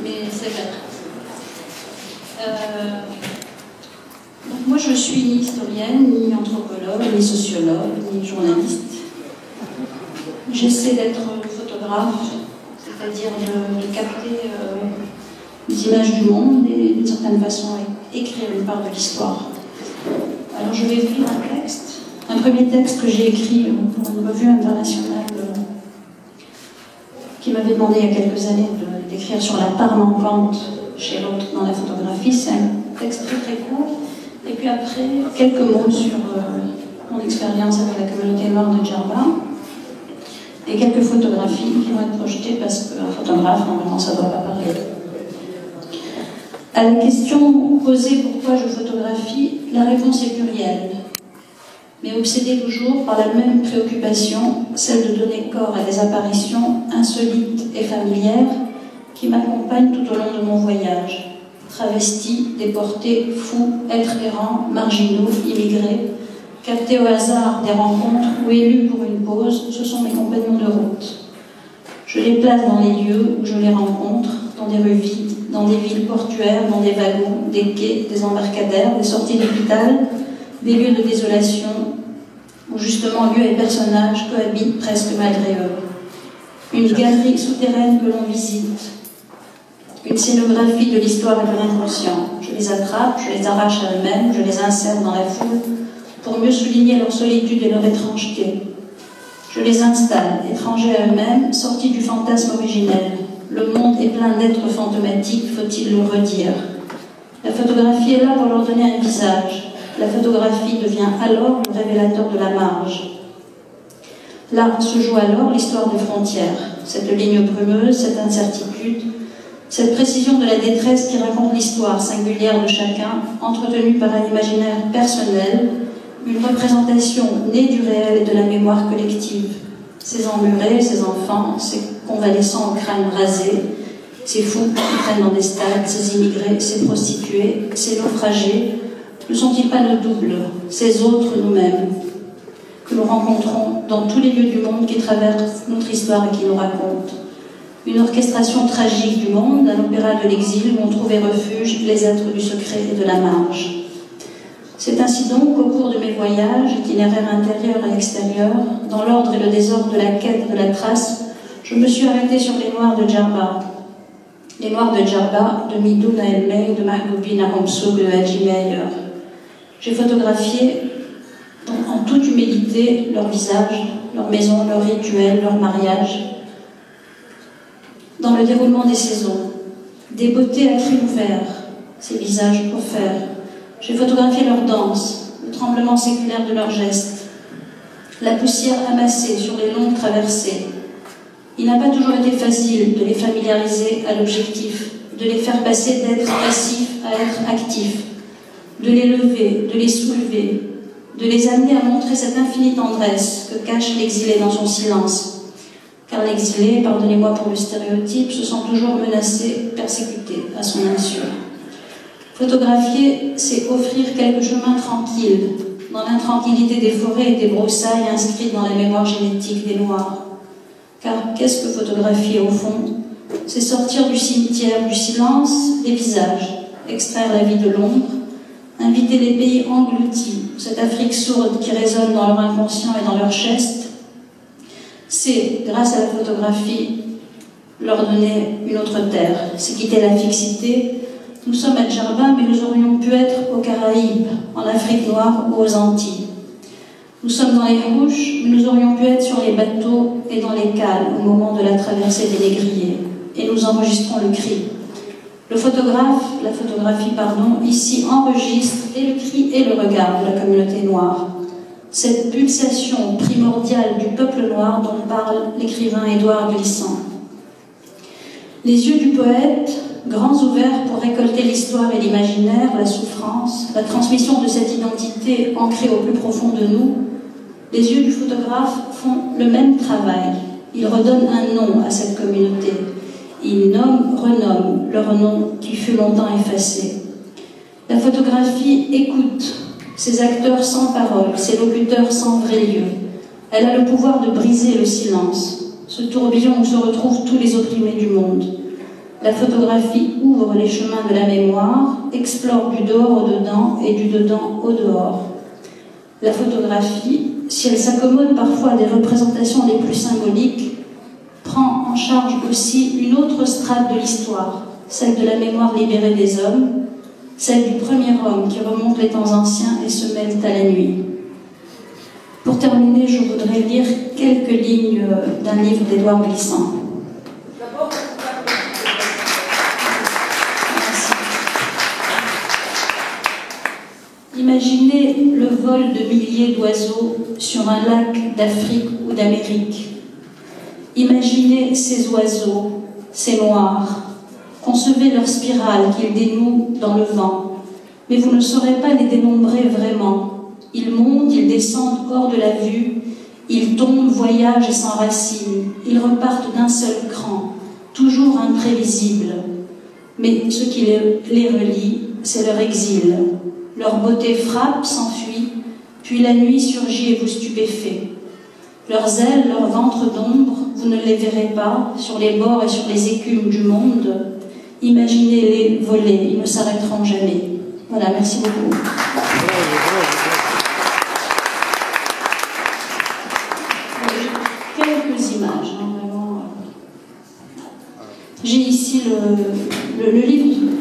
mais c'est vrai. Donc moi, je suis ni historienne, ni anthropologue, ni sociologue, ni journaliste. J'essaie d'être photographe, c'est-à-dire de capter les images du monde et d'une certaine façon écrire une part de l'histoire. Alors je vais écrire un premier texte que j'ai écrit pour une revue internationale qui m'avait demandé il y a quelques années d'écrire sur la part manquante chez l'autre dans la photographie. C'est un texte très très court. Et puis après, quelques mots sur mon expérience avec la communauté noire de Djerba et quelques photographies qui vont être projetées parce qu'un photographe, normalement, ça ne doit pas parler. À la question posée pourquoi je photographie, la réponse est plurielle, mais obsédée toujours par la même préoccupation, celle de donner corps à des apparitions insolites et familières qui m'accompagnent tout au long de mon voyage. Travestis, déportés, fous, êtres errants, marginaux, immigrés, captés au hasard des rencontres ou élus pour une pause, ce sont mes compagnons de route. Je les place dans les lieux où je les rencontre, dans des rues vides, dans des villes portuaires, dans des wagons, des quais, des embarcadères, des sorties d'hôpital, des lieux de désolation, où justement lieux et personnages cohabitent presque malgré eux. Une galerie souterraine que l'on visite, une scénographie de l'histoire et de l'inconscient. Je les attrape, je les arrache à eux-mêmes, je les insère dans la foule pour mieux souligner leur solitude et leur étrangeté. Je les installe, étrangers à eux-mêmes, sortis du fantasme originel. Le monde est plein d'êtres fantomatiques, faut-il le redire. La photographie est là pour leur donner un visage. La photographie devient alors le révélateur de la marge. Là se joue alors l'histoire des frontières, cette ligne brumeuse, cette incertitude, cette précision de la détresse qui raconte l'histoire singulière de chacun, entretenue par un imaginaire personnel, une représentation née du réel et de la mémoire collective. Ces emmurés, ces enfants, ces convalescents au crâne rasé, ces fous qui traînent dans des stades, ces immigrés, ces prostituées, ces naufragés, ne sont-ils pas nos doubles, ces autres nous-mêmes, que nous rencontrons dans tous les lieux du monde qui traversent notre histoire et qui nous racontent? Une orchestration tragique du monde, un opéra de l'exil où ont trouvé refuge les êtres du secret et de la marge. C'est ainsi donc qu'au cours de mes voyages, itinéraires intérieurs et extérieurs, dans l'ordre et le désordre de la quête de la trace, je me suis arrêtée sur les Noirs de Djerba. Les Noirs de Djerba, de Midouna El-Mey, de Mahgoubi Nahomsoug, de Hadji Meyer. J'ai photographié en toute humilité leurs visages, leurs maisons, leurs rituels, leurs mariages, dans le déroulement des saisons, des beautés à cris ouverts, ces visages offerts. J'ai photographié leurs danses, le tremblement séculaire de leurs gestes, la poussière amassée sur les longues traversées. Il n'a pas toujours été facile de les familiariser à l'objectif, de les faire passer d'être passifs à être actifs, de les lever, de les soulever, de les amener à montrer cette infinie tendresse que cache l'exilé dans son silence. Car l'exilé, pardonnez-moi pour le stéréotype, se sent toujours menacé, persécuté à son insu. Photographier, c'est offrir quelques chemins tranquilles, dans l'intranquillité des forêts et des broussailles inscrites dans la mémoire génétique des Noirs. Car qu'est-ce que photographier au fond? C'est sortir du cimetière du silence des visages, extraire la vie de l'ombre, inviter les pays engloutis, cette Afrique sourde qui résonne dans leur inconscient et dans leur geste. C'est, grâce à la photographie, leur donner une autre terre, c'est quitter la fixité. Nous sommes à Djerba, mais nous aurions pu être aux Caraïbes, en Afrique noire ou aux Antilles. Nous sommes dans les Rouges, mais nous aurions pu être sur les bateaux et dans les cales au moment de la traversée des négriers. Et nous enregistrons le cri. Le photographe, la photographie, ici enregistre et le cri et le regard de la communauté noire. Cette pulsation primordiale du peuple noir dont parle l'écrivain Édouard Glissant. Les yeux du poète, grands ouverts pour récolter l'histoire et l'imaginaire, la souffrance, la transmission de cette identité ancrée au plus profond de nous, les yeux du photographe font le même travail. Ils redonnent un nom à cette communauté. Ils nomment, renomment leur nom qui fut longtemps effacé. La photographie écoute ces acteurs sans parole, ces locuteurs sans vrai lieu. Elle a le pouvoir de briser le silence, ce tourbillon où se retrouvent tous les opprimés du monde. La photographie ouvre les chemins de la mémoire, explore du dehors au dedans et du dedans au dehors. La photographie, si elle s'accommode parfois des représentations les plus symboliques, prend en charge aussi une autre strate de l'histoire, celle de la mémoire libérée des hommes, celle du premier homme qui remonte les temps anciens et se mêle à la nuit. Pour terminer, je voudrais lire quelques lignes d'un livre d'Édouard Glissant. Imaginez le vol de milliers d'oiseaux sur un lac d'Afrique ou d'Amérique. Imaginez ces oiseaux, ces noirs. Concevez leur spirale qu'ils dénouent dans le vent. Mais vous ne saurez pas les dénombrer vraiment. Ils montent, ils descendent hors de la vue. Ils tombent, voyagent et s'enracinent. Ils repartent d'un seul cran, toujours imprévisibles. Mais ce qui les relie, c'est leur exil. Leur beauté frappe, s'enfuit, puis la nuit surgit et vous stupéfait. Leurs ailes, leur ventre d'ombre, vous ne les verrez pas, sur les bords et sur les écumes du monde. Imaginez-les voler, ils ne s'arrêteront jamais. Voilà, merci beaucoup. Quelques images, hein, vraiment. J'ai ici le livre